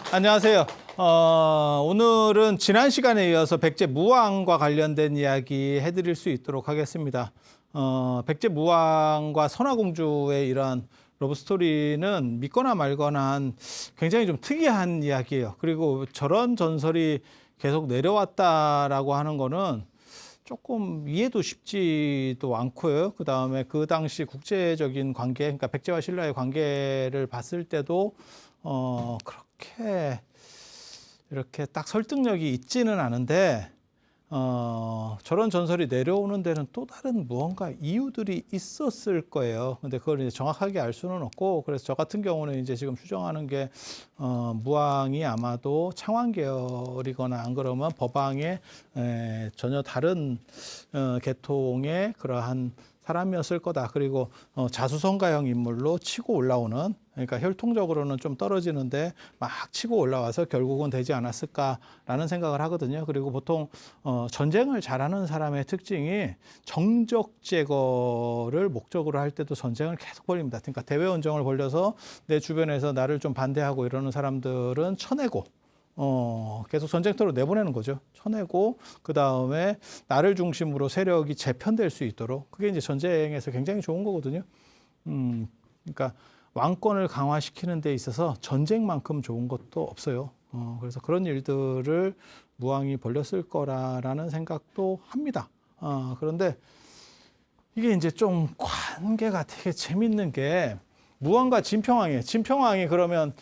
안녕하세요. 오늘은 지난 시간에 이어서 백제 무왕과 관련된 이야기 해드릴 수 있도록 하겠습니다. 백제 무왕과 선화공주의 이러한 러브스토리는 믿거나 말거나 한 굉장히 좀 특이한 이야기예요. 그리고 저런 전설이 계속 내려왔다라고 하는 거는 조금 이해도 쉽지도 않고요. 그 다음에 그 당시 국제적인 관계, 그러니까 백제와 신라의 관계를 봤을 때도 그렇게 이렇게 딱 설득력이 있지는 않은데, 저런 전설이 내려오는 데는 또 다른 무언가 이유들이 있었을 거예요. 근데 그걸 이제 정확하게 알 수는 없고, 그래서 저 같은 경우는 이제 지금 추정하는 게, 무왕이 아마도 창왕 계열이거나 안 그러면 법왕의 전혀 다른 계통의 그러한 사람이었을 거다. 그리고 자수성가형 인물로 치고 올라오는, 그러니까 혈통적으로는 좀 떨어지는데 막 치고 올라와서 결국은 되지 않았을까라는 생각을 하거든요. 그리고 보통 전쟁을 잘하는 사람의 특징이 정적 제거를 목적으로 할 때도 전쟁을 계속 벌립니다. 그러니까 대외원정을 벌려서 내 주변에서 나를 좀 반대하고 이러는 사람들은 쳐내고 계속 전쟁터로 내보내는 거죠. 쳐내고, 그 다음에 나를 중심으로 세력이 재편될 수 있도록. 그게 이제 전쟁에서 굉장히 좋은 거거든요. 그러니까 왕권을 강화시키는 데 있어서 전쟁만큼 좋은 것도 없어요. 그래서 그런 일들을 무왕이 벌렸을 거라는 생각도 합니다. 그런데 이게 이제 좀 관계가 되게 재밌는 게, 무왕과 진평왕이에요. 진평왕이 그러면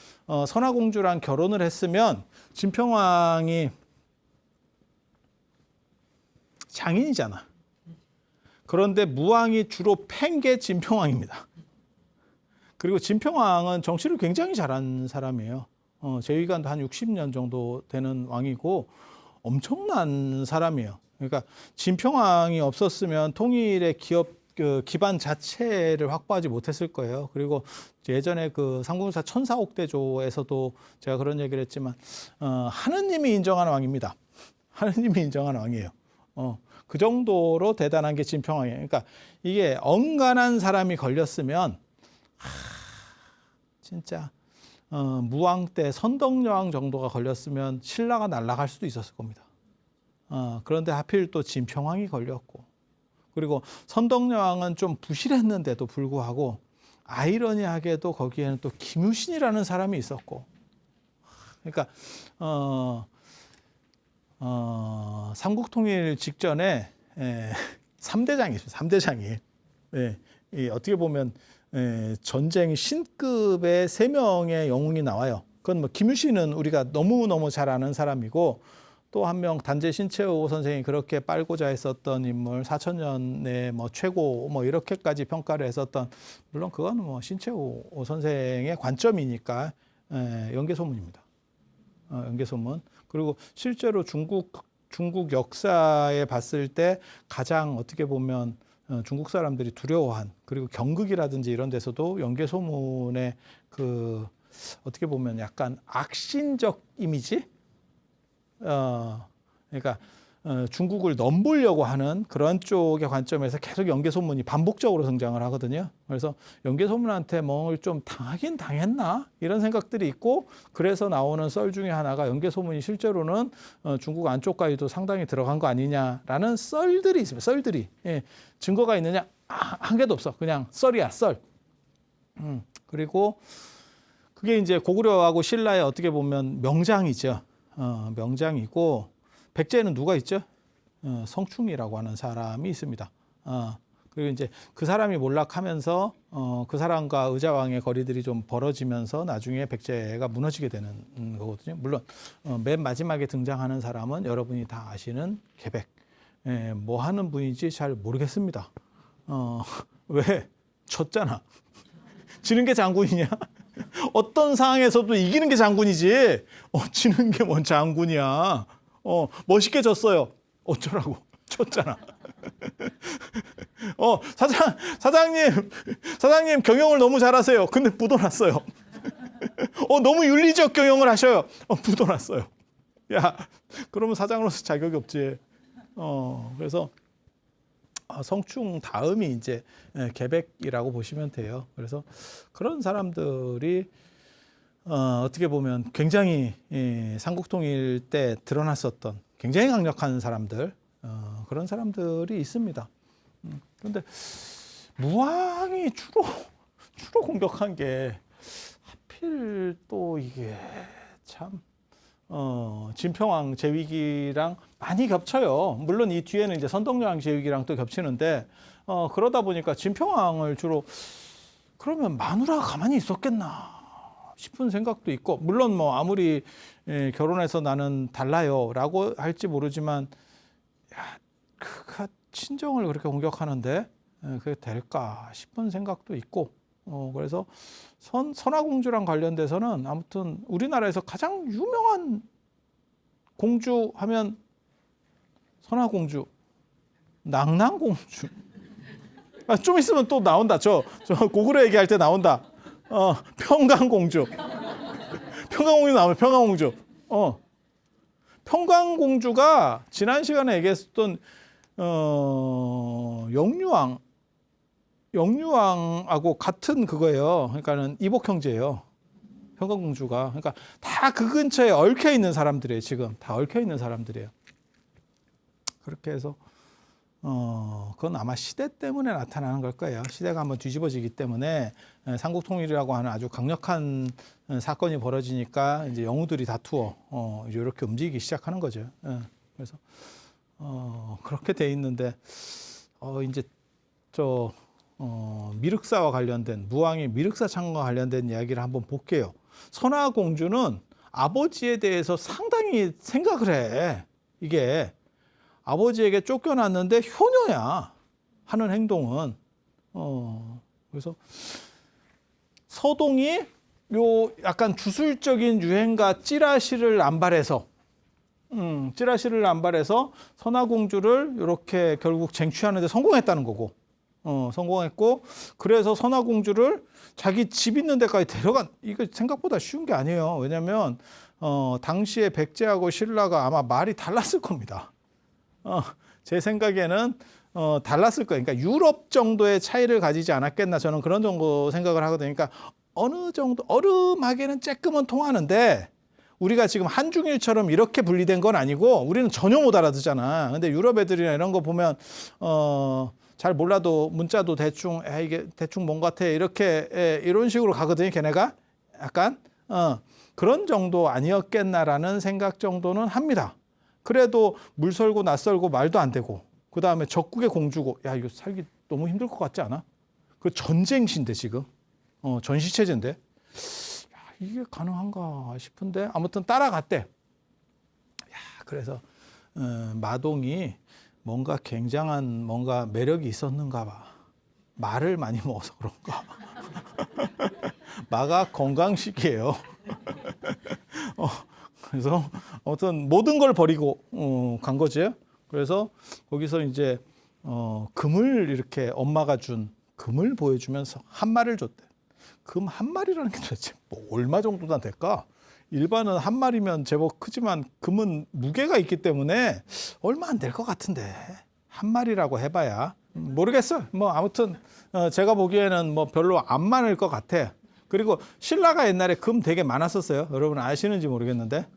선화공주랑 결혼을 했으면 진평왕이 장인이잖아. 그런데 무왕이 주로 팬 게 진평왕입니다. 그리고 진평왕은 정치를 굉장히 잘한 사람이에요. 재위관도 한 60년 정도 되는 왕이고 엄청난 사람이에요. 그러니까 진평왕이 없었으면 통일의 그 기반 자체를 확보하지 못했을 거예요. 그리고 예전에 그 삼국사 천사옥대조에서도 제가 그런 얘기를 했지만, 하느님이 인정하는 왕입니다. 하느님이 인정하는 왕이에요. 그 정도로 대단한 게 진평왕이에요. 그러니까 이게 언간한 사람이 걸렸으면 진짜 무왕 때 선덕여왕 정도가 걸렸으면 신라가 날아갈 수도 있었을 겁니다. 그런데 하필 또 진평왕이 걸렸고, 그리고 선덕여왕은 좀 부실했는데도 불구하고 아이러니하게도 거기에는 또 김유신이라는 사람이 있었고, 그러니까 삼국통일 직전에 3대장이 있어요. 3대장이. 어떻게 보면 전쟁 신급의 3명의 영웅이 나와요. 그건 뭐 김유신은 우리가 너무너무 잘 아는 사람이고, 또 한 명 단재 신채호 선생이 그렇게 빨고자 했었던 인물, 4천년의 뭐 최고 뭐 이렇게까지 평가를 했었던, 물론 그건 뭐 신채호 선생의 관점이니까 연개소문입니다. 연개소문. 그리고 실제로 중국 역사에 봤을 때 가장 어떻게 보면 중국 사람들이 두려워한, 그리고 경극이라든지 이런 데서도 연개소문의 그 어떻게 보면 약간 악신적 이미지, 그러니까 중국을 넘보려고 하는 그런 쪽의 관점에서 계속 연개소문이 반복적으로 등장을 하거든요. 그래서 연개소문한테 뭘 좀 당하긴 당했나 이런 생각들이 있고, 그래서 나오는 썰 중에 하나가 연개소문이 실제로는 중국 안쪽까지도 상당히 들어간 거 아니냐라는 썰들이 있습니다. 썰들이. 증거가 있느냐? 한 개도 없어. 그냥 썰이야, 썰. 그리고 그게 이제 고구려하고 신라의 어떻게 보면 명장이죠. 명장이고, 백제에는 누가 있죠? 성충이라고 하는 사람이 있습니다. 그리고 이제 그 사람이 몰락하면서 그 사람과 의자왕의 거리들이 좀 벌어지면서 나중에 백제가 무너지게 되는 거거든요. 물론 맨 마지막에 등장하는 사람은 여러분이 다 아시는 계백. 뭐 하는 분인지 잘 모르겠습니다. 왜? 졌잖아. 지는 게 장군이냐? 어떤 상황에서도 이기는 게 장군이지, 지는 게 뭔 장군이야. 멋있게 졌어요. 어쩌라고. 졌잖아. 사장님 경영을 너무 잘하세요. 근데 묻어놨어요. 너무 윤리적 경영을 하셔요. 묻어놨어요. 야, 그러면 사장으로서 자격이 없지. 그래서 성충 다음이 이제 계백이라고 보시면 돼요. 그래서 그런 사람들이 어떻게 보면 굉장히 삼국통일 때 드러났었던 굉장히 강력한 사람들, 그런 사람들이 있습니다. 그런데 무왕이 주로 공격한 게 하필 또 이게 참 진평왕 제위기랑 많이 겹쳐요. 물론 이 뒤에는 이제 선덕여왕 제위기랑 또 겹치는데 그러다 보니까 진평왕을 주로 그러면 마누라가 가만히 있었겠나 싶은 생각도 있고, 물론 뭐 아무리 결혼해서 나는 달라요라고 할지 모르지만 야, 그가 친정을 그렇게 공격하는데 그게 될까 싶은 생각도 있고, 그래서 선화공주랑 관련돼서는 아무튼 우리나라에서 가장 유명한 공주 하면 선화공주, 낭낭공주. 좀 있으면 또 나온다. 저 고구려 얘기할 때 나온다. 평강공주. 평강공주 나오면 평강공주. 평강공주가 지난 시간에 얘기했었던 영유왕하고 같은 그거예요. 그러니까는 이복 형제예요. 평강공주가. 그러니까 다 그 근처에 얽혀 있는 사람들이에요. 지금 다 얽혀 있는 사람들이에요. 그렇게 해서 그건 아마 시대 때문에 나타나는 걸 거예요. 시대가 한번 뒤집어지기 때문에 삼국통일이라고 하는 아주 강력한 사건이 벌어지니까 이제 영우들이 다투어 이렇게 움직이기 시작하는 거죠. 그래서 그렇게 돼 있는데 이제 미륵사와 관련된, 무왕의 미륵사 창과 관련된 이야기를 한번 볼게요. 선화공주는 아버지에 대해서 상당히 생각을 해. 이게 아버지에게 쫓겨났는데 효녀야 하는 행동은. 그래서 서동이 요 약간 주술적인 유행가 찌라시를 남발해서 선화공주를 이렇게 결국 쟁취하는 데 성공했다는 거고, 성공했고, 그래서 선화공주를 자기 집 있는 데까지 데려간, 이거 생각보다 쉬운 게 아니에요. 왜냐면 당시에 백제하고 신라가 아마 말이 달랐을 겁니다. 제 생각에는 달랐을 거예요. 그러니까 유럽 정도의 차이를 가지지 않았겠나, 저는 그런 정도 생각을 하거든요. 그러니까 어느 정도 얼음하게는 쬐끔은 통하는데 우리가 지금 한중일처럼 이렇게 분리된 건 아니고 우리는 전혀 못 알아듣잖아. 근데 유럽 애들이나 이런 거 보면 잘 몰라도 문자도 대충 이게 대충 뭔 같아 이렇게 이런 식으로 가거든요. 걔네가 약간 그런 정도 아니었겠나라는 생각 정도는 합니다. 그래도 물설고 낯설고 말도 안 되고, 그 다음에 적국의 공주고, 야 이거 살기 너무 힘들 것 같지 않아? 그 전쟁시인데 지금 전시체제인데, 야, 이게 가능한가 싶은데 아무튼 따라갔대. 야, 그래서 마동이 뭔가 굉장한 뭔가 매력이 있었는가 봐. 말을 많이 먹어서 그런가. 마가 건강식이에요. 그래서 아무튼 모든 걸 버리고 간 거지. 그래서 거기서 이제 금을 이렇게 엄마가 준 금을 보여주면서 한 마리를 줬대. 금 한 마리라는 게 도대체 뭐 얼마 정도나 될까? 일반은 한 마리면 제법 크지만 금은 무게가 있기 때문에 얼마 안 될 것 같은데 한 마리라고 해봐야 모르겠어. 뭐 아무튼 제가 보기에는 뭐 별로 안 많을 것 같아. 그리고 신라가 옛날에 금 되게 많았었어요. 여러분 아시는지 모르겠는데,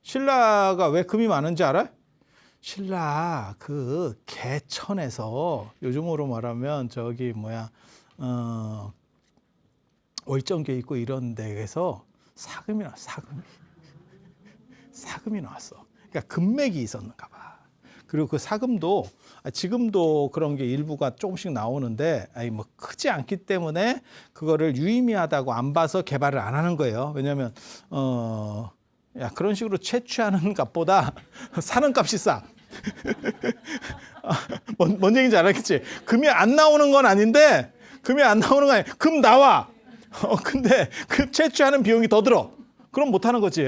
신라가 왜 금이 많은지 알아요? 신라 그 개천에서, 요즘으로 말하면 저기 월정교회 있고 이런 데에서 사금이 나왔어. 사금이 나왔어. 그러니까 금맥이 있었는가 봐. 그리고 그 사금도 지금도 그런 게 일부가 조금씩 나오는데 뭐 크지 않기 때문에 그거를 유의미하다고 안 봐서 개발을 안 하는 거예요. 왜냐하면 그런 식으로 채취하는 값보다 사는 값이 싸. 뭔 얘기인지 알았겠지? 금이 안 나오는 건 아닌데, 금 나와. 근데 그 채취하는 비용이 더 들어. 그럼 못 하는 거지.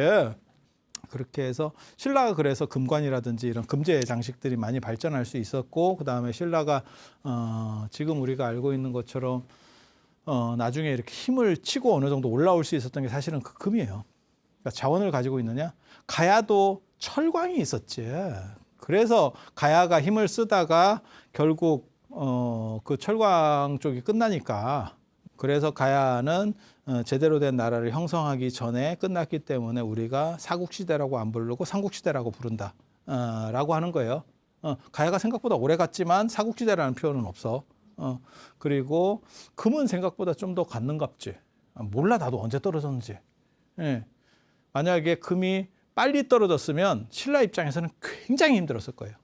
그렇게 해서 신라가 그래서 금관이라든지 이런 금제 장식들이 많이 발전할 수 있었고, 그 다음에 신라가 지금 우리가 알고 있는 것처럼 나중에 이렇게 힘을 치고 어느 정도 올라올 수 있었던 게 사실은 그 금이에요. 그러니까 자원을 가지고 있느냐. 가야도 철광이 있었지. 그래서 가야가 힘을 쓰다가 결국 그 철광 쪽이 끝나니까, 그래서 가야는 제대로 된 나라를 형성하기 전에 끝났기 때문에 우리가 사국시대라고 안 부르고 삼국시대라고 부른다. 라고 하는 거예요. 가야가 생각보다 오래 갔지만 사국시대라는 표현은 없어. 그리고 금은 생각보다 좀 더 갔는갑지. 몰라 나도 언제 떨어졌는지. 예. 만약에 금이 빨리 떨어졌으면 신라 입장에서는 굉장히 힘들었을 거예요.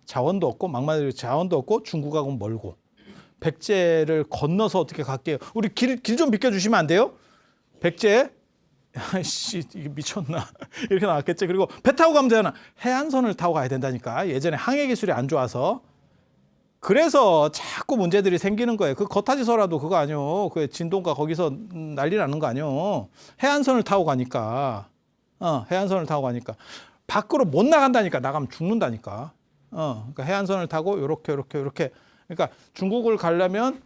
자원도 없고 막말로 자원도 없고 중국하고 멀고 백제를 건너서 어떻게 갈게요. 우리 길 좀 비켜주시면 안 돼요? 백제 아이씨 이게 미쳤나 이렇게 나왔겠지. 그리고 배 타고 가면 되잖아. 해안선을 타고 가야 된다니까. 예전에 항해 기술이 안 좋아서 그래서 자꾸 문제들이 생기는 거예요. 그 거타지서라도 그거 아니요. 그 진동가 거기서 난리 나는 거 아니요. 해안선을 타고 가니까. 해안선을 타고 가니까 밖으로 못 나간다니까. 나가면 죽는다니까. 그러니까 해안선을 타고 요렇게 그러니까 중국을 가려면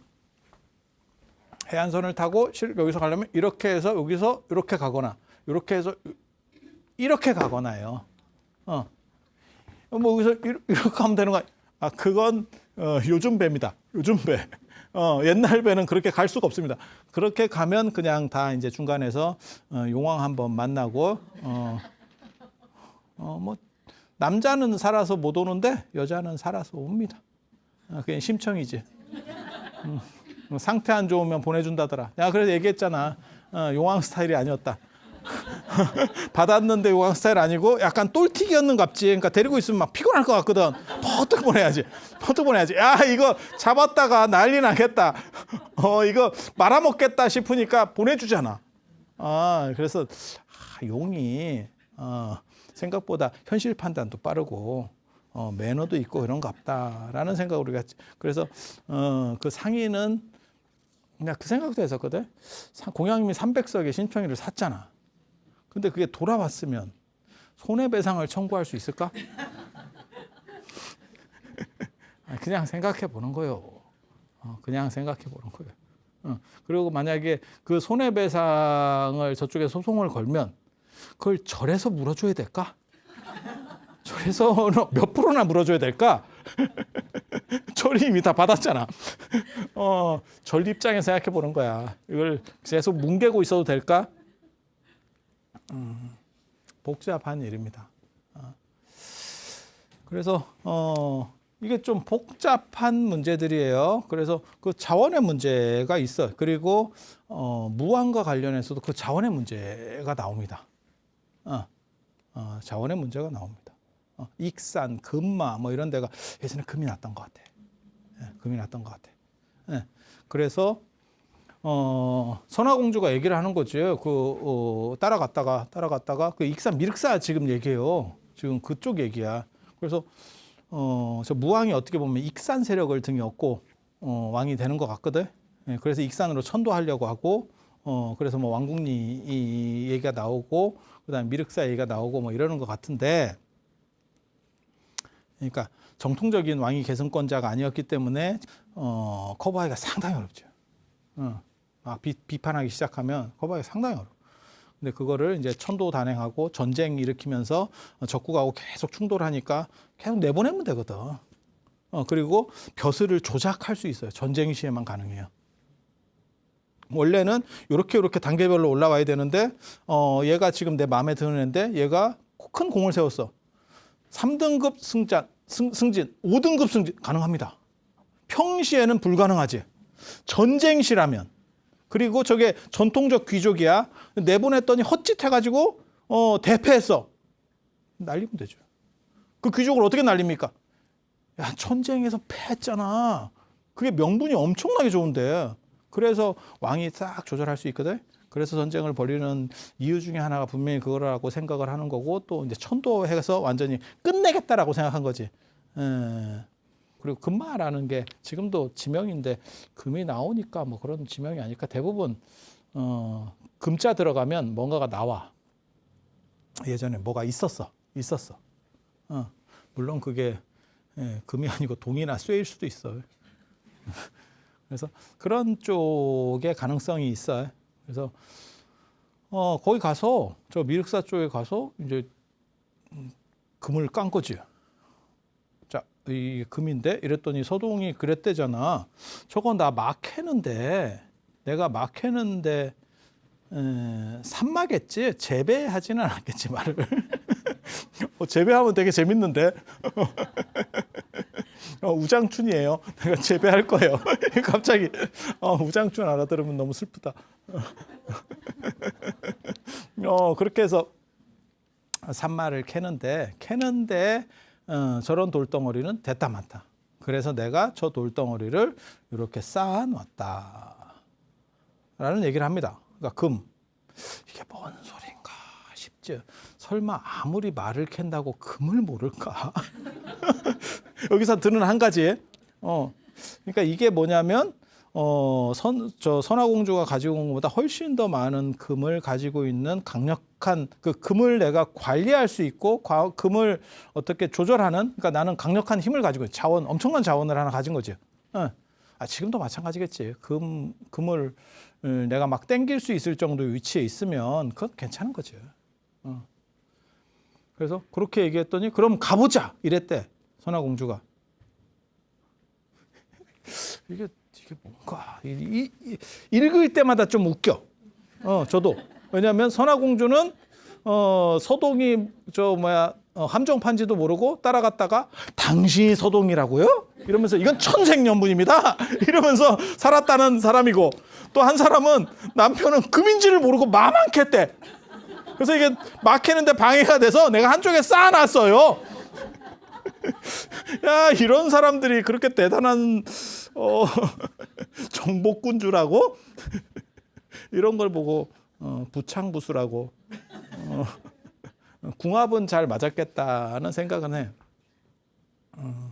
해안선을 타고 여기서 가려면 이렇게 해서 여기서 이렇게 가거나 이렇게 해서 이렇게 가거나요. 뭐 여기서 이렇게 하면 되는 거 그건 요즘 배입니다. 요즘 배. 옛날 배는 그렇게 갈 수가 없습니다. 그렇게 가면 그냥 다 이제 중간에서 용왕 한번 만나고 뭐 남자는 살아서 못 오는데 여자는 살아서 옵니다. 그냥 심청이지. 상태 안 좋으면 보내준다더라. 야, 그래서 얘기했잖아. 용왕 스타일이 아니었다. 받았는데 용왕 스타일 아니고 약간 똘튀기였는갑지. 그러니까 데리고 있으면 막 피곤할 것 같거든. 퍼뜩 보내야지. 퍼뜩 보내야지. 야, 이거 잡았다가 난리 나겠다. 이거 말아먹겠다 싶으니까 보내주잖아. 그래서 용이 생각보다 현실 판단도 빠르고 매너도 있고 그런갑다라는 생각을 우리가 그래서 그 상인은 그냥 그 생각도 했었거든. 공양님이 300석의 신청일을 샀잖아. 근데 그게 돌아왔으면 손해배상을 청구할 수 있을까? 그냥 생각해 보는 거예요. 그냥 생각해 보는 거예요. 그리고 만약에 그 손해배상을 저쪽에 소송을 걸면 그걸 절에서 물어줘야 될까? 절에서 몇 프로나 물어줘야 될까? 절이 이미 다 받았잖아. 절 입장에서 생각해 보는 거야. 이걸 계속 뭉개고 있어도 될까? 복잡한 일입니다. 그래서 이게 좀 복잡한 문제들이에요. 그래서 그 자원의 문제가 있어요. 그리고 무왕과 관련해서도 그 자원의 문제가 나옵니다. 자원의 문제가 나옵니다. 익산, 금마 뭐 이런 데가 예전에 금이 났던 것 같아. 금이 났던 것 같아. 그래서 선화공주가 얘기를 하는 거죠. 따라갔다가 그 익산 미륵사 지금 얘기해요. 지금 그쪽 얘기야. 그래서 저 무왕이 어떻게 보면 익산 세력을 등에 업고 왕이 되는 것 같거든. 그래서 익산으로 천도하려고 하고 그래서 뭐 왕궁리 이 얘기가 나오고 그다음에 미륵사 얘기가 나오고 뭐 이러는 것 같은데. 그러니까 정통적인 왕위 계승권자가 아니었기 때문에 커버하기가 상당히 어렵죠. 비판하기 시작하면 커버하기가 상당히 어려워. 근데 그거를 이제 천도 단행하고 전쟁 일으키면서 적국하고 계속 충돌하니까 계속 내보내면 되거든. 그리고 벼슬을 조작할 수 있어요. 전쟁 시에만 가능해요. 원래는 이렇게 단계별로 올라와야 되는데 얘가 지금 내 마음에 드는 애인데 얘가 큰 공을 세웠어. 3등급 승진, 5등급 승진 가능합니다. 평시에는 불가능하지. 전쟁시라면. 그리고 저게 전통적 귀족이야. 내보냈더니 헛짓해가지고 대패했어. 날리면 되죠. 그 귀족을 어떻게 날립니까? 야, 전쟁에서 패했잖아. 그게 명분이 엄청나게 좋은데. 그래서 왕이 싹 조절할 수 있거든. 그래서 전쟁을 벌이는 이유 중에 하나가 분명히 그거라고 생각을 하는 거고 또 이제 천도해서 완전히 끝내겠다라고 생각한 거지. 그리고 금마라는 게 지금도 지명인데 금이 나오니까 뭐 그런 지명이 아닐까. 대부분 금자 들어가면 뭔가가 나와. 예전에 뭐가 있었어. 물론 그게 금이 아니고 동이나 쇠일 수도 있어요. 그래서 그런 쪽의 가능성이 있어요. 그래서 거기 가서 저 미륵사 쪽에 가서 이제 금을 깐 거지. 자, 이 금인데 이랬더니 서동이 그랬대잖아. 저건 나 막 캐는데 내가 막 했는데 산마겠지? 재배하지는 않았겠지 말을. 재배하면 되게 재밌는데. 우장춘이에요. 내가 재배할 거예요. 갑자기 우장춘 알아들으면 너무 슬프다. 그렇게 해서 산마를 캐는데 저런 돌덩어리는 됐다 많다. 그래서 내가 저 돌덩어리를 이렇게 쌓아놨다 라는 얘기를 합니다. 그러니까 금, 이게 뭔 소린가 싶죠. 설마 아무리 말을 캔다고 금을 모를까? 여기서 드는 한 가지. 그러니까 이게 뭐냐면 선화공주가 가지고 온 것보다 훨씬 더 많은 금을 가지고 있는 강력한 그 금을 내가 관리할 수 있고 금을 어떻게 조절하는, 그러니까 나는 강력한 힘을 가지고 자원, 엄청난 자원을 하나 가진 거지. 지금도 마찬가지겠지. 금을 내가 막 땡길 수 있을 정도의 위치에 있으면 그건 괜찮은 거지. 그래서 그렇게 얘기했더니 그럼 가보자 이랬대 선화공주가. 이게 뭔가 읽을 때마다 좀 웃겨. 저도. 왜냐하면 선화공주는 서동이 함정판지도 모르고 따라갔다가 당신이 서동이라고요? 이러면서 이건 천생연분입니다. 이러면서 살았다는 사람이고, 또 한 사람은 남편은 금인지를 모르고 마만 캤대. 그래서 이게 막 캐는데 방해가 돼서 내가 한쪽에 쌓아놨어요. 야, 이런 사람들이 그렇게 대단한 정복군주라고? 이런 걸 보고 부창부수라고 궁합은 잘 맞았겠다는 생각은 해.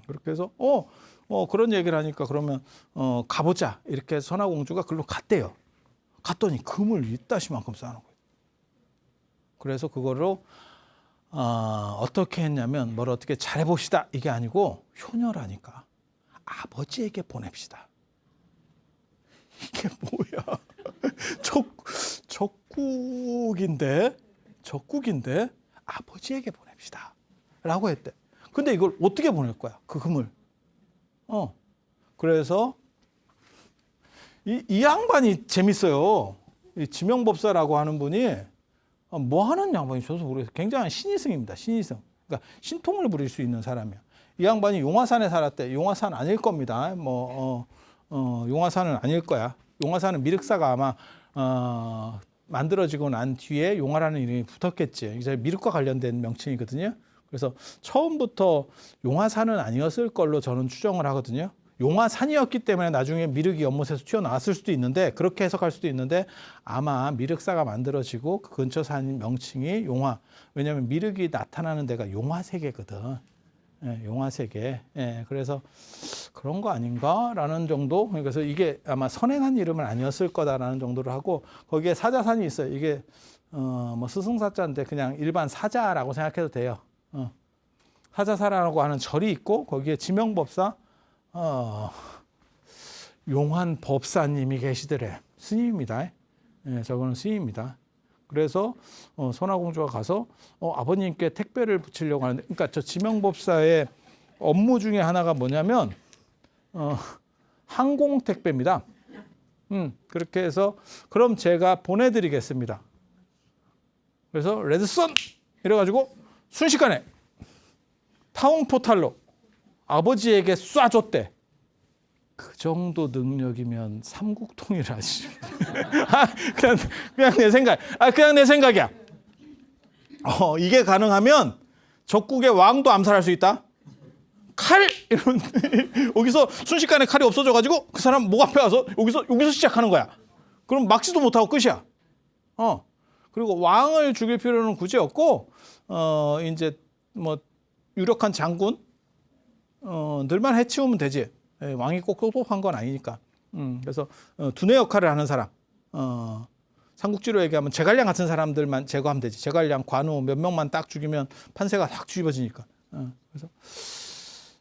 그렇게 해서 그런 얘기를 하니까 그러면 가보자 이렇게 선화공주가 글로 갔대요. 갔더니 금을 이따시만큼 쌓아놓은 거예요. 그래서 그거로 어떻게 했냐면 뭘 어떻게 잘해봅시다 이게 아니고 효녀라니까 아버지에게 보냅시다. 이게 뭐야? 적국인데 아버지에게 보냅시다 라고 했대. 근데 이걸 어떻게 보낼 거야? 그 금을. 그래서 이 양반이 재밌어요. 이 지명법사라고 하는 분이 뭐 하는 양반이 저도 모르겠어요. 굉장한 신이승입니다. 신이승. 그러니까 신통을 부릴 수 있는 사람이야. 이 양반이 용화산에 살았대. 용화산 아닐 겁니다. 용화산은 아닐 거야. 용화산은 미륵사가 아마 만들어지고 난 뒤에 용화라는 이름이 붙었겠지. 이제 미륵과 관련된 명칭이거든요. 그래서 처음부터 용화산은 아니었을 걸로 저는 추정을 하거든요. 용화산이었기 때문에 나중에 미륵이 연못에서 튀어나왔을 수도 있는데, 그렇게 해석할 수도 있는데, 아마 미륵사가 만들어지고 그 근처 산 명칭이 용화. 왜냐하면 미륵이 나타나는 데가 용화세계거든. 용화세계. 그래서 그런 거 아닌가라는 정도. 그래서 이게 아마 선행한 이름은 아니었을 거다라는 정도로 하고, 거기에 사자산이 있어요. 이게 스승사자인데 그냥 일반 사자라고 생각해도 돼요. 사자사라고 하는 절이 있고, 거기에 지명법사 용환법사님이 계시더래. 스님입니다. 저거는 스님입니다. 그래서 선화공주가 가서 아버님께 택배를 붙이려고 하는데, 그러니까 저 지명법사의 업무 중에 하나가 뭐냐면 항공 택배입니다. 그렇게 해서 그럼 제가 보내드리겠습니다. 그래서 레드선 이래가지고 순식간에 타운포탈로 아버지에게 쏴줬대. 그 정도 능력이면 삼국통일하지. 그냥 내 생각. 그냥 내 생각이야. 이게 가능하면 적국의 왕도 암살할 수 있다. 칼 이런 여기서 순식간에 칼이 없어져가지고 그 사람 목 앞에 와서 여기서 시작하는 거야. 그럼 막지도 못하고 끝이야. 그리고 왕을 죽일 필요는 굳이 없고 이제 뭐 유력한 장군 들만 해치우면 되지. 왕이 꼭 똑똑한 건 아니니까. 그래서 두뇌 역할을 하는 사람, 삼국지로 얘기하면 제갈량 같은 사람들만 제거하면 되지. 제갈량, 관우 몇 명만 딱 죽이면 판세가 확 뒤집어지니까. 그래서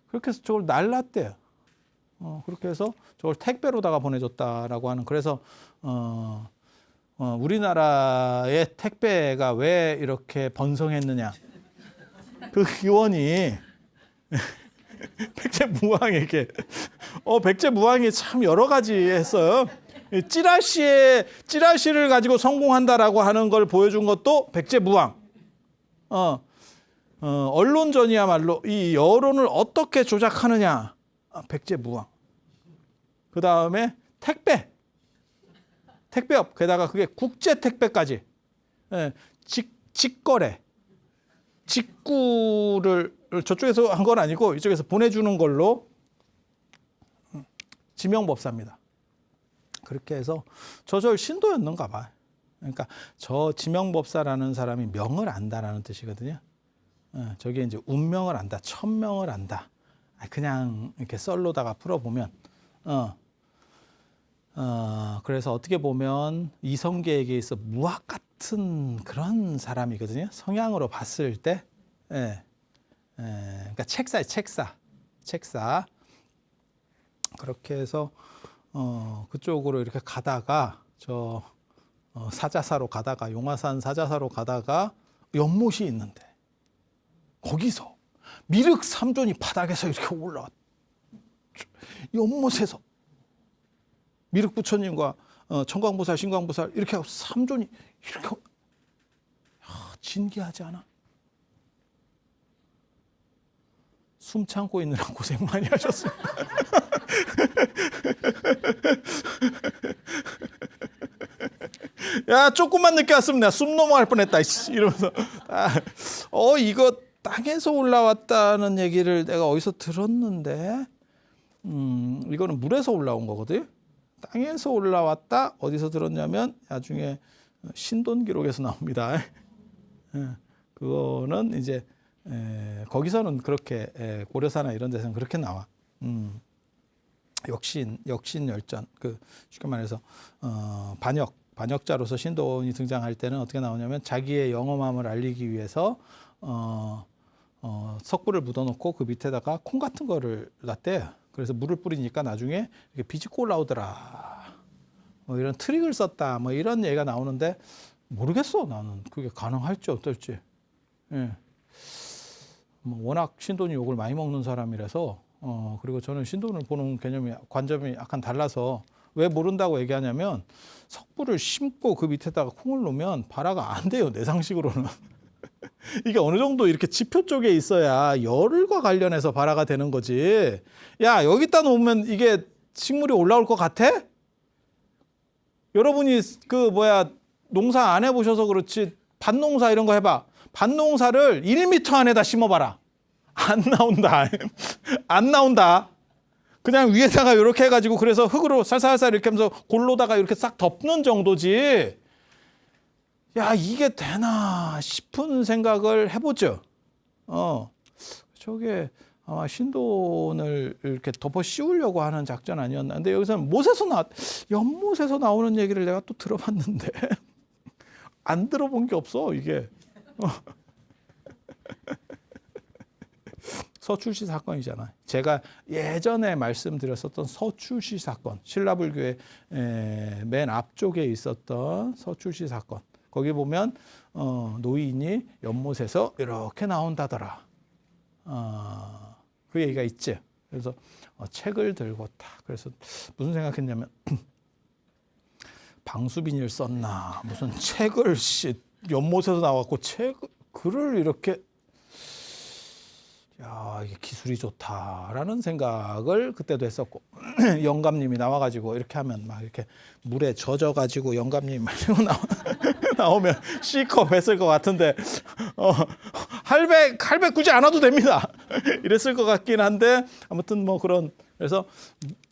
그렇게 해서 저걸 날랐대요. 그렇게 해서 저걸 택배로다가 보내줬다라고 하는. 그래서 우리나라의 택배가 왜 이렇게 번성했느냐. 그 기원이 백제무왕에게 백제무왕이 참 여러 가지 했어요. 찌라시를 가지고 성공한다라고 하는 걸 보여준 것도 백제무왕. 언론전이야말로 이 여론을 어떻게 조작하느냐. 백제무왕. 그 다음에 택배업. 게다가 그게 국제 택배까지. 직거래. 직구를 저쪽에서 한 건 아니고 이쪽에서 보내주는 걸로 지명법사입니다. 그렇게 해서 저절 신도였는가 봐. 그러니까 저 지명법사라는 사람이 명을 안다라는 뜻이거든요. 저게 이제 운명을 안다, 천명을 안다. 그냥 이렇게 썰로다가 풀어보면, 그래서 어떻게 보면 이성계에게 있어 무학 같은 그런 사람이거든요. 성향으로 봤을 때, 그러니까 책사. 그렇게 해서 그쪽으로 이렇게 가다가 사자사로 가다가 용화산 사자사로 가다가 연못이 있는데 거기서 미륵 3존이 바닥에서 이렇게 올라왔. 연못에서 미륵 부처님과 청광보살, 신광보살 이렇게 하고 3존이 이렇게 진기하지 않아? 숨 참고 있느라 고생 많이 하셨습니다. 야, 조금만 늦게 왔으면 내가 숨 넘어갈 뻔했다 이러면서 이거 땅에서 올라왔다는 얘기를 내가 어디서 들었는데 이거는 물에서 올라온 거거든. 땅에서 올라왔다. 어디서 들었냐면 나중에 신돈 기록에서 나옵니다. 그거는 이제 거기서는 그렇게 고려사나 이런 데서는 그렇게 나와. 역신 열전. 쉽게 말해서 반역자로서 신돈이 등장할 때는 어떻게 나오냐면 자기의 영험함을 알리기 위해서 석불을 묻어놓고 그 밑에다가 콩 같은 거를 놨대요. 그래서 물을 뿌리니까 나중에 이렇게 비집고 올라오더라. 이런 트릭을 썼다. 이런 얘기가 나오는데 모르겠어. 나는 그게 가능할지 어떨지. 워낙 신돈이 욕을 많이 먹는 사람이라서 그리고 저는 신돈을 보는 관점이 약간 달라서 왜 모른다고 얘기하냐면 석불을 심고 그 밑에다가 콩을 놓으면 발화가 안 돼요. 내 상식으로는. 이게 어느 정도 이렇게 지표 쪽에 있어야 열과 관련해서 발화가 되는 거지. 야, 여기다 놓으면 이게 식물이 올라올 것 같아? 여러분이 농사 안 해보셔서 그렇지 밭농사 이런 거 해봐. 밭농사를 1m 안에다 심어봐라. 안 나온다. 안 나온다. 그냥 위에다가 이렇게 해가지고 그래서 흙으로 살살살 이렇게 하면서 골로다가 이렇게 싹 덮는 정도지. 야, 이게 되나 싶은 생각을 해보죠. 저게 아마 신돈을 이렇게 덮어 씌우려고 하는 작전 아니었나. 근데 여기서는 연못에서 나오는 얘기를 내가 또 들어봤는데 안 들어본 게 없어, 이게. 서출시 사건이잖아. 제가 예전에 말씀드렸었던 서출시 사건, 신라불교의 맨 앞쪽에 있었던 서출시 사건. 거기 보면 노인이 연못에서 이렇게 나온다더라. 그 얘기가 있지. 그래서 책을 들고 딱 그래서 무슨 생각했냐면 방수비닐 썼나 무슨 책을 연못에서 나왔고 글을 이렇게 야, 이게 기술이 좋다라는 생각을 그때도 했었고 영감님이 나와가지고 이렇게 하면 막 이렇게 물에 젖어가지고 영감님이 막 나오면 C컵 했을 것 같은데 할배 굳이 안 와도 됩니다. 이랬을 것 같긴 한데 아무튼 그래서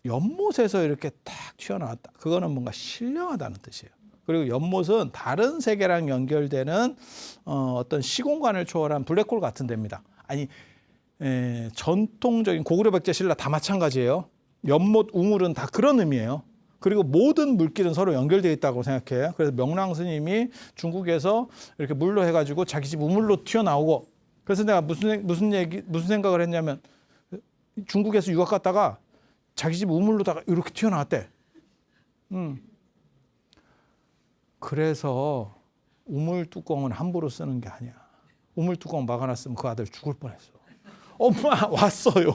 연못에서 이렇게 딱 튀어나왔다. 그거는 뭔가 신령하다는 뜻이에요. 그리고 연못은 다른 세계랑 연결되는 어떤 시공간을 초월한 블랙홀 같은 데입니다. 아니 전통적인 고구려 백제 신라 다 마찬가지예요. 연못 우물은 다 그런 의미예요. 그리고 모든 물길은 서로 연결되어 있다고 생각해요. 그래서 명랑 스님이 중국에서 이렇게 물로 해가지고 자기 집 우물로 튀어나오고 그래서 내가 무슨 생각을 했냐면 중국에서 유학 갔다가 자기 집 우물로다가 이렇게 튀어나왔대. 그래서 우물 뚜껑은 함부로 쓰는 게 아니야. 우물 뚜껑 막아놨으면 그 아들 죽을 뻔했어. 엄마 왔어요.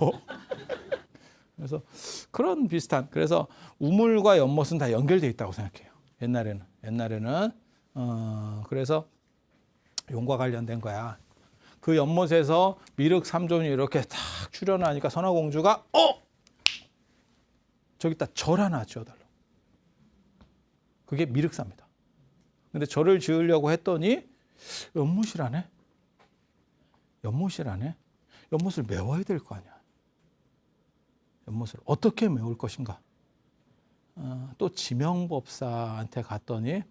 그래서 그런 비슷한, 그래서 우물과 연못은 다 연결돼 있다고 생각해요. 옛날에는 그래서 용과 관련된 거야. 그 연못에서 미륵 3존이 이렇게 탁 출현하니까 선화공주가 저기다 절 하나 지어달라고. 그게 미륵사입니다. 근데 절을 지으려고 했더니 연못이라네. 연못을 메워야 될 거 아니야. 연못을 어떻게 메울 것인가. 또 지명법사한테 갔더니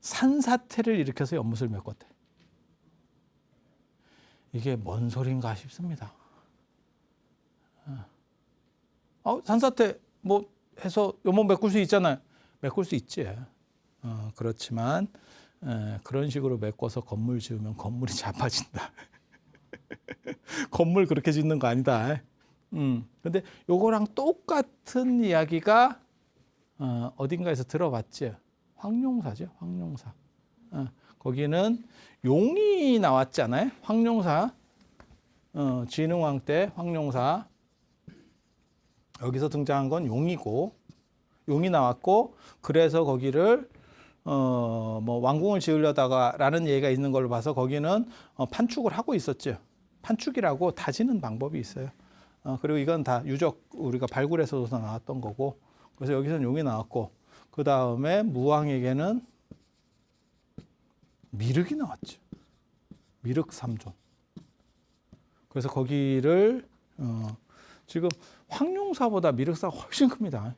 산사태를 일으켜서 연못을 메웠대. 이게 뭔 소린가 싶습니다. 산사태 뭐 해서 연못 메꿀 수 있잖아요. 메꿀 수 있지. 그렇지만 그런 식으로 메꿔서 건물 지으면 건물이 자빠진다. 건물 그렇게 짓는 거 아니다. 근데 요거랑 똑같은 이야기가 어딘가에서 들어봤지. 황룡사죠. 황룡사. 거기는 용이 나왔잖아요. 황룡사. 진흥왕 때 황룡사. 여기서 등장한 건 용이고, 용이 나왔고, 그래서 거기를 뭐 왕궁을 지으려다가라는 얘기가 있는 걸로 봐서 거기는 판축을 하고 있었죠. 판축이라고 다지는 방법이 있어요. 그리고 이건 다 유적 우리가 발굴해서도 나왔던 거고, 그래서 여기서는 용이 나왔고, 그 다음에 무왕에게는 미륵이 나왔죠. 미륵 3존. 그래서 거기를 지금 황룡사보다 미륵사가 훨씬 큽니다.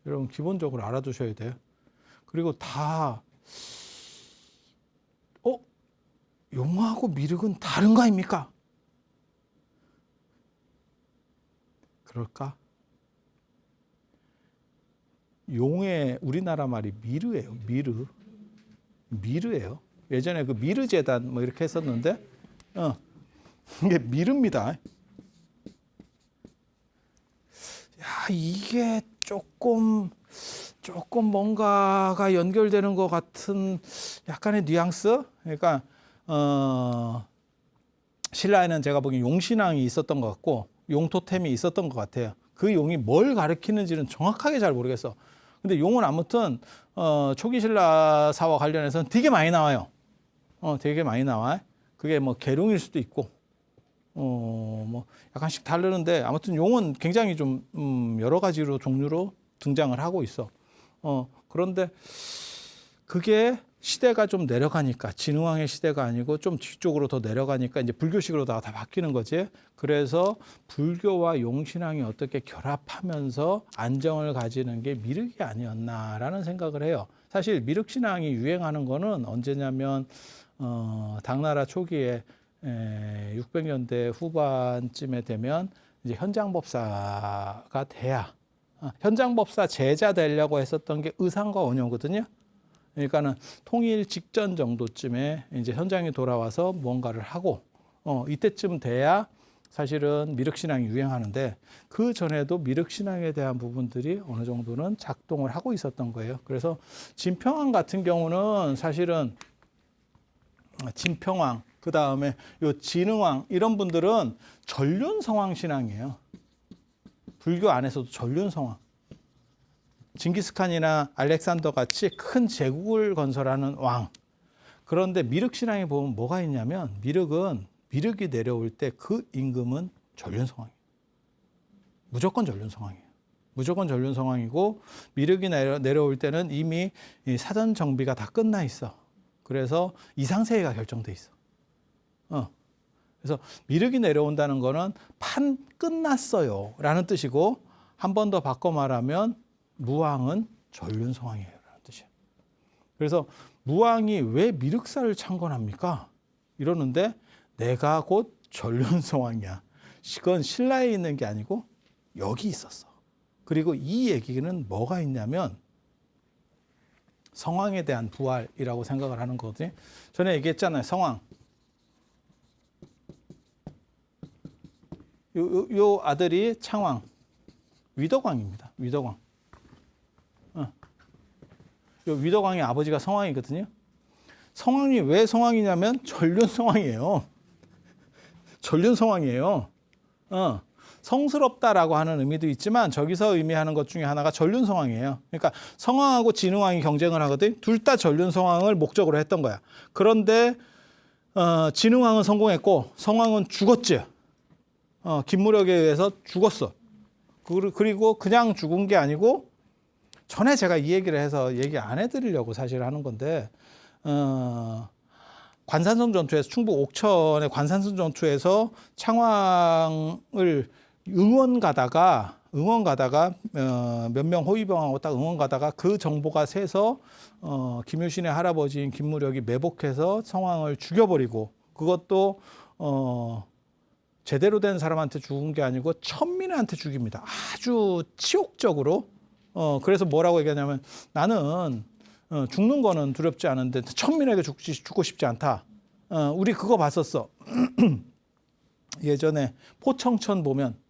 여러분 기본적으로 알아두셔야 돼요. 그리고 다 용하고 미륵은 다른 거 아닙니까? 그럴까? 용의 우리나라 말이 미르예요. 미르예요. 예전에 그 미르 재단 뭐 이렇게 했었는데 이게 미르입니다. 야, 이게 조금 뭔가가 연결되는 것 같은 약간의 뉘앙스. 그러니까 신라에는 제가 보기엔 용신앙이 있었던 것 같고 용 토템이 있었던 것 같아요. 그 용이 뭘 가리키는지는 정확하게 잘 모르겠어. 근데 용은 아무튼 초기 신라사와 관련해서는 되게 많이 나와요. 되게 많이 나와. 그게 뭐 계룡일 수도 있고 뭐 약간씩 다르는데 아무튼 용은 굉장히 좀 여러 가지로 종류로 등장을 하고 있어. 그런데 그게 시대가 좀 내려가니까 진흥왕의 시대가 아니고 좀 뒤쪽으로 더 내려가니까 이제 불교식으로 다 바뀌는 거지. 그래서 불교와 용신앙이 어떻게 결합하면서 안정을 가지는 게 미륵이 아니었나라는 생각을 해요. 사실 미륵신앙이 유행하는 거는 언제냐면 당나라 초기에 600년대 후반쯤에 되면 이제 현장법사가 돼야 현장법사 제자 되려고 했었던 게 의상과 원효거든요. 그러니까는 통일 직전 정도쯤에 이제 현장에 돌아와서 무언가를 하고 이때쯤 돼야 사실은 미륵신앙이 유행하는데 그 전에도 미륵신앙에 대한 부분들이 어느 정도는 작동을 하고 있었던 거예요. 그래서 진평왕 같은 경우는 사실은 진평왕 그 다음에 요 진흥왕 이런 분들은 전륜성왕 신앙이에요. 불교 안에서도 전륜성왕. 징기스칸이나 알렉산더 같이 큰 제국을 건설하는 왕. 그런데 미륵 신앙에 보면 뭐가 있냐면 미륵이 내려올 때 그 임금은 전륜성왕이에요. 무조건 전륜성왕이에요. 무조건 전륜성왕이고 미륵이 내려올 때는 이미 사전 정비가 다 끝나 있어. 그래서 이상세계가 결정돼 있어. 그래서 미륵이 내려온다는 거는 판 끝났어요 라는 뜻이고 한 번 더 바꿔 말하면 무왕은 전륜성왕이에요 라는 뜻이에요. 그래서 무왕이 왜 미륵사를 창건합니까? 이러는데 내가 곧 전륜성왕이야. 그건 신라에 있는 게 아니고 여기 있었어. 그리고 이 얘기는 뭐가 있냐면 성왕에 대한 부활이라고 생각을 하는 거거든요. 전에 얘기했잖아요. 성왕. 요 아들이 창왕. 위덕왕입니다. 위덕왕. 요 위덕왕의 아버지가 성왕이거든요. 성왕이 왜 성왕이냐면 전륜성왕이에요. 전륜성왕이에요. 성스럽다라고 하는 의미도 있지만 저기서 의미하는 것 중에 하나가 전륜성왕이에요. 그러니까 성왕하고 진흥왕이 경쟁을 하거든. 둘 다 전륜성왕을 목적으로 했던 거야. 그런데 진흥왕은 성공했고 성왕은 죽었지. 김무력에 의해서 죽었어. 그리고 그냥 죽은 게 아니고 전에 제가 이 얘기를 해서 얘기 안 해드리려고 사실 하는 건데 관산성 전투에서 충북 옥천의 관산성 전투에서 창왕을 응원 가다가 몇 명 호위병하고 딱 응원 가다가 그 정보가 새서 김유신의 할아버지인 김무력이 매복해서 성왕을 죽여버리고 그것도 제대로 된 사람한테 죽은 게 아니고 천민한테 죽입니다. 아주 치욕적으로. 그래서 뭐라고 얘기하냐면 나는 죽는 거는 두렵지 않은데 천민에게 죽고 싶지 않다. 우리 그거 봤었어. 예전에 포청천 보면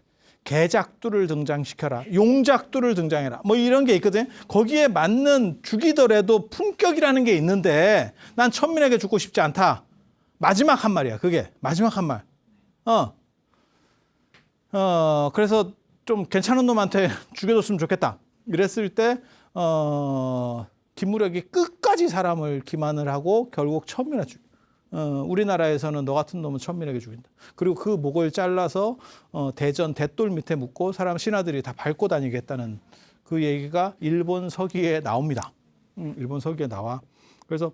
개작두를 등장시켜라. 용작두를 등장해라. 뭐 이런 게 있거든. 거기에 맞는 죽이더라도 품격이라는 게 있는데 난 천민에게 죽고 싶지 않다. 마지막 한 말이야. 그게 마지막 한 말. 그래서 좀 괜찮은 놈한테 죽여줬으면 좋겠다. 이랬을 때 김무력이 끝까지 사람을 기만을 하고 결국 천민에 죽여. 우리나라에서는 너 같은 놈은 천민에게 죽인다. 그리고 그 목을 잘라서 대전 대돌 밑에 묻고 사람 신하들이 다 밟고 다니게 했다는 그 얘기가 일본 서기에 나옵니다. 일본 서기에 나와. 그래서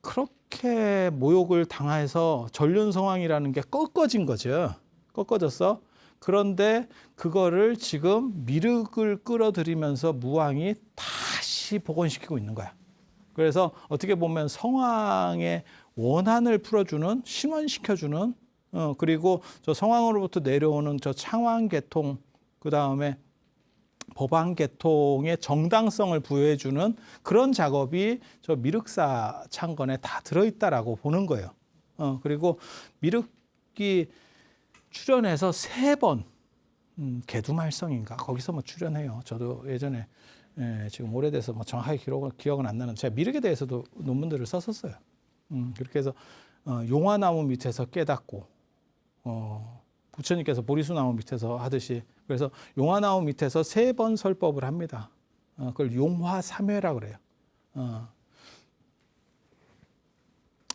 그렇게 모욕을 당해서 전륜성왕이라는 게 꺾어진 거죠. 꺾어졌어. 그런데 그거를 지금 미륵을 끌어들이면서 무왕이 다시 복원시키고 있는 거야. 그래서 어떻게 보면 성왕의 원한을 풀어주는, 신원시켜주는, 그리고 저 성왕으로부터 내려오는 저 창왕계통, 그 다음에 법왕계통의 정당성을 부여해주는 그런 작업이 저 미륵사 창건에 다 들어있다라고 보는 거예요. 그리고 미륵이 출연해서 3번, 개두말성인가 거기서 뭐 출연해요. 저도 예전에 지금 오래돼서 뭐 정확하게 기억은 안 나는. 제가 미륵에 대해서도 논문들을 썼었어요. 그렇게 해서 용화나무 밑에서 깨닫고 부처님께서 보리수나무 밑에서 하듯이 그래서 용화나무 밑에서 3번 설법을 합니다. 그걸 용화삼회라고 그래요.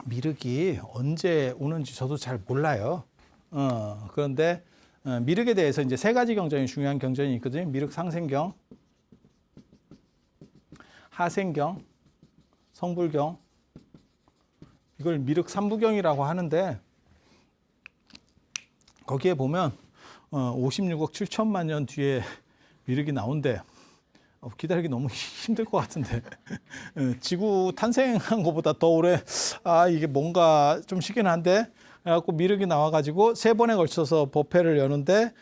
미륵이 언제 오는지 저도 잘 몰라요. 그런데 미륵에 대해서 이제 3가지 경전이 중요한 경전이 있거든요. 미륵 상생경, 하생경, 성불경. 이걸 미륵 삼부경이라고 하는데 거기에 보면 56억 7천만 년 뒤에 미륵이 나온대. 기다리기 너무 힘들 것 같은데 지구 탄생한 것보다 더 오래 이게 뭔가 좀 시긴 한데 그래갖고 미륵이 나와가지고 3번에 걸쳐서 법회를 여는데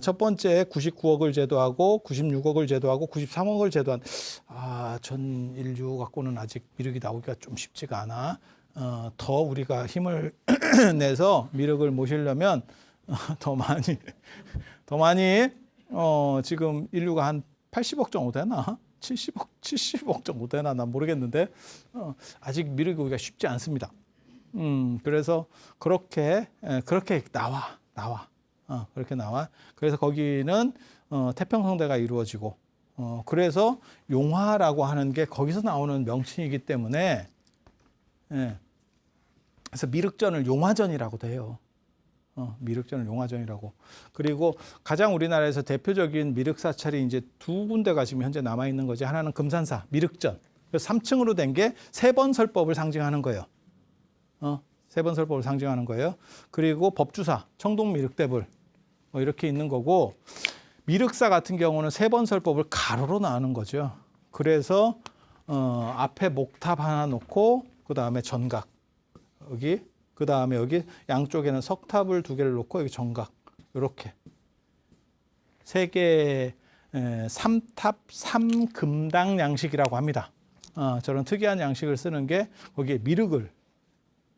첫 번째 99억을 제도하고 96억을 제도하고 93억을 제도한 전 인류 갖고는 아직 미륵이 나오기가 좀 쉽지가 않아. 더 우리가 힘을 내서 미륵을 모시려면 더 많이 지금 인류가 한 80억 정도 되나? 70억 정도 되나? 난 모르겠는데 아직 미륵이 오기가 쉽지 않습니다. 그래서 그렇게 나와. 그렇게 나와. 그래서 거기는 태평성대가 이루어지고 그래서 용화라고 하는 게 거기서 나오는 명칭이기 때문에 그래서 미륵전을 용화전이라고도 해요. 미륵전을 용화전이라고. 그리고 가장 우리나라에서 대표적인 미륵 사찰이 이제 2군데가 지금 현재 남아 있는 거지. 하나는 금산사 미륵전. 그래서 3층으로 된 게 3번 설법을 상징하는 거예요. 3번 설법을 상징하는 거예요. 그리고 법주사 청동 미륵대불 이렇게 있는 거고 미륵사 같은 경우는 3번 설법을 가로로 나누는 거죠. 그래서 앞에 목탑 하나 놓고 그 다음에 전각 여기 그 다음에 여기 양쪽에는 석탑을 2개를 놓고 여기 정각 이렇게 3개 3탑 3금당 양식이라고 합니다. 저런 특이한 양식을 쓰는 게 거기에 미륵의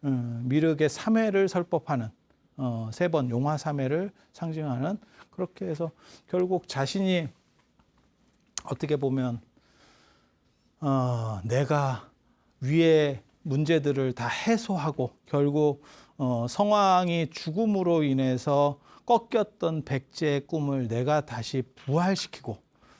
3회를 설법하는 3번 용화 3회를 상징하는 그렇게 해서 결국 자신이 어떻게 보면 내가 위에 문제들을 다 해소하고 결국 성왕이 죽음으로 인해서 꺾였던 백제의 꿈을 내가 다시 부활시키고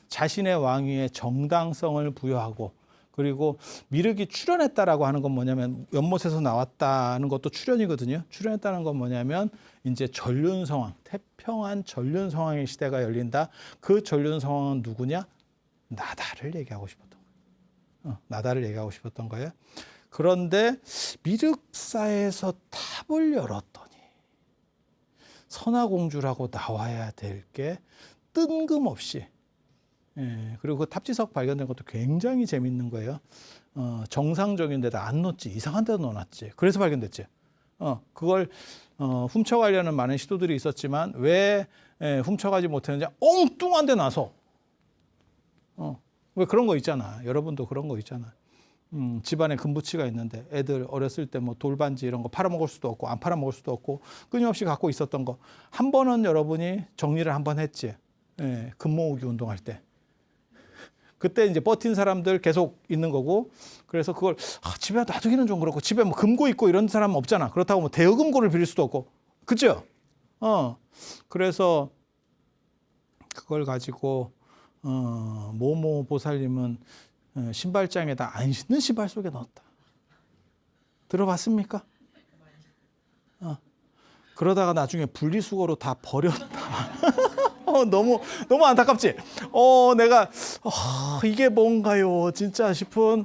자신의 왕위에 정당성을 부여하고, 그리고 미륵이 출현했다라고 하는 건 뭐냐면 연못에서 나왔다는 것도 출현이거든요. 출현했다는 건 뭐냐면 이제 전륜성왕, 태평한 전륜성왕의 시대가 열린다. 그 전륜성왕은 누구냐? 나다를 얘기하고 싶었던 거예요. 나다를 얘기하고 싶었던 거예요. 그런데 미륵사에서 탑을 열었더니 선화공주라고 나와야 될 게 뜬금없이, 그리고 그 탑지석 발견된 것도 굉장히 재밌는 거예요. 정상적인 데다 안 넣었지, 이상한 데다 넣어놨지. 그래서 발견됐지. 그걸 훔쳐가려는 많은 시도들이 있었지만 왜 훔쳐가지 못했는지 엉뚱한 데 놔서. 왜 그런 거 있잖아. 여러분도 그런 거 있잖아. 집안에 금부치가 있는데 애들 어렸을 때 뭐 돌반지 이런 거 팔아먹을 수도 없고 안 팔아먹을 수도 없고 끊임없이 갖고 있었던 거 한 번은 여러분이 정리를 한 번 했지. 금 모으기 운동할 때. 그때 이제 버틴 사람들 계속 있는 거고, 그래서 그걸 집에 놔두기는 좀 그렇고 집에 뭐 금고 있고 이런 사람 없잖아. 그렇다고 뭐 대여금고를 빌릴 수도 없고, 그죠? 그래서 그걸 가지고 모모 보살님은 신발장에다 안 신는 신발 속에 넣었다. 들어봤습니까? 그러다가 나중에 분리수거로 다 버렸다. 너무 안타깝지. 내가 이게 뭔가요, 진짜 싶은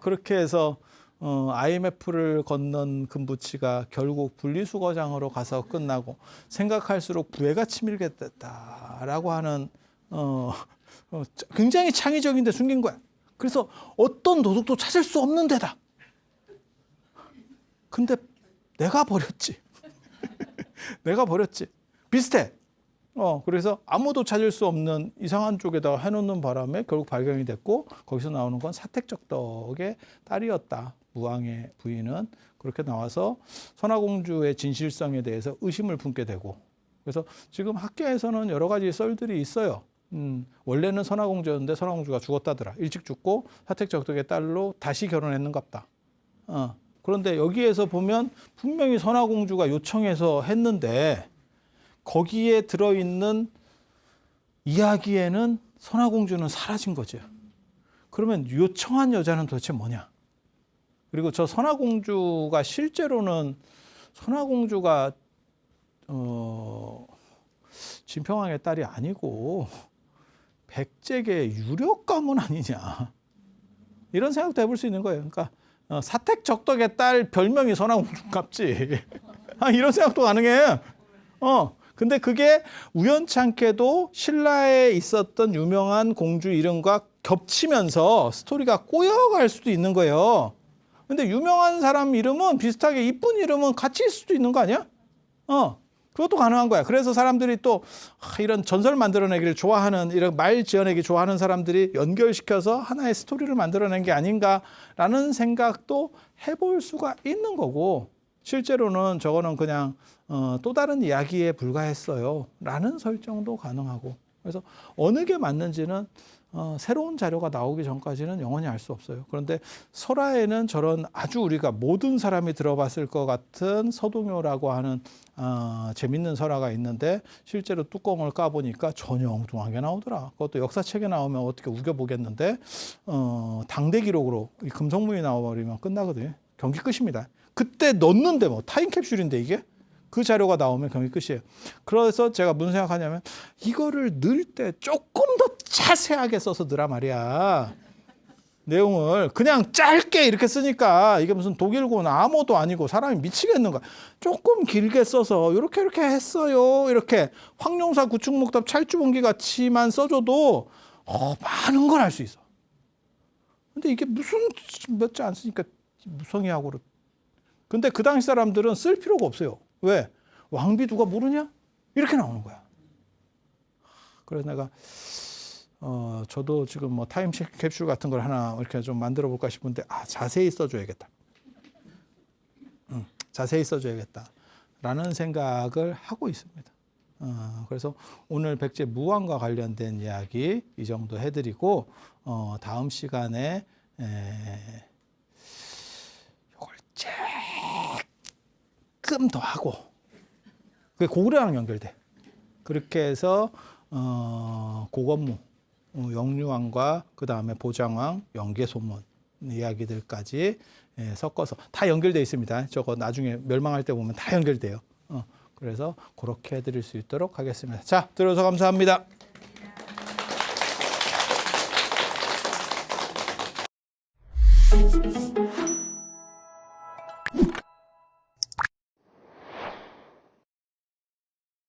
그렇게 해서 IMF를 건넌 금부치가 결국 분리수거장으로 가서 끝나고 생각할수록 부해가 치밀겠다라고 하는 굉장히 창의적인데 숨긴 거야. 그래서 어떤 도둑도 찾을 수 없는 데다. 근데 내가 버렸지. 내가 버렸지. 비슷해. 그래서 아무도 찾을 수 없는 이상한 쪽에다가 해놓는 바람에 결국 발견이 됐고, 거기서 나오는 건 사택적덕의 딸이었다. 무왕의 부인은. 그렇게 나와서 선화공주의 진실성에 대해서 의심을 품게 되고, 그래서 지금 학계에서는 여러 가지 썰들이 있어요. 원래는 선화공주였는데 선화공주가 죽었다더라. 일찍 죽고 사택적덕의 딸로 다시 결혼했는갑다. 그런데 여기에서 보면 분명히 선화공주가 요청해서 했는데 거기에 들어있는 이야기에는 선화공주는 사라진 거죠. 그러면 요청한 여자는 도대체 뭐냐? 그리고 저 선화공주가 실제로는 선화공주가 진평왕의 딸이 아니고 백제계 유력 가문 아니냐, 이런 생각도 해볼 수 있는 거예요. 그러니까 사택적덕의 딸 별명이 선화공주값지. 이런 생각도 가능해. 근데 그게 우연찮게도 신라에 있었던 유명한 공주 이름과 겹치면서 스토리가 꼬여갈 수도 있는 거예요. 근데 유명한 사람 이름은 비슷하게 이쁜 이름은 같이 있을 수도 있는 거 아니야? 그것도 가능한 거야. 그래서 사람들이 또 이런 전설 만들어내기를 좋아하는, 이런 말 지어내기 좋아하는 사람들이 연결시켜서 하나의 스토리를 만들어낸 게 아닌가라는 생각도 해볼 수가 있는 거고, 실제로는 저거는 그냥 또 다른 이야기에 불과했어요 라는 설정도 가능하고, 그래서 어느 게 맞는지는 새로운 자료가 나오기 전까지는 영원히 알 수 없어요. 그런데 설화에는 저런 아주 우리가 모든 사람이 들어봤을 것 같은 서동요라고 하는 재밌는 설화가 있는데, 실제로 뚜껑을 까보니까 전혀 엉뚱하게 나오더라. 그것도 역사책에 나오면 어떻게 우겨보겠는데 당대 기록으로 이 금성문이 나와버리면 끝나거든요. 경기 끝입니다. 그때 넣었는데 뭐 타임캡슐인데 이게? 그 자료가 나오면 경기 끝이에요. 그래서 제가 무슨 생각하냐면 이거를 넣을 때 조금 더 자세하게 써서 넣으라 말이야. 내용을 그냥 짧게 이렇게 쓰니까 이게 무슨 독일고나 암호도 아니고 사람이 미치겠는 거야. 조금 길게 써서 이렇게 했어요. 이렇게 황룡사 구축목답 찰주본기 같이만 써줘도 많은 걸 알 수 있어. 근데 이게 무슨 몇 자 안 쓰니까 무성의하고. 근데 그 당시 사람들은 쓸 필요가 없어요. 왜? 왕비 누가 모르냐? 이렇게 나오는 거야. 그래서 내가 저도 지금 뭐 타임캡슐 같은 걸 하나 이렇게 좀 만들어 볼까 싶은데 자세히 써줘야겠다. 자세히 써줘야겠다라는 생각을 하고 있습니다. 그래서 오늘 백제 무왕과 관련된 이야기 이 정도 해드리고 다음 시간에 조금 더 하고 그게 고구려랑 연결돼. 그렇게 해서 고건무, 영유왕과 그 다음에 보장왕, 영계소문 이야기들까지 섞어서 다 연결돼 있습니다. 저거 나중에 멸망할 때 보면 다 연결돼요. 그래서 그렇게 해드릴 수 있도록 하겠습니다. 자, 들어서 감사합니다.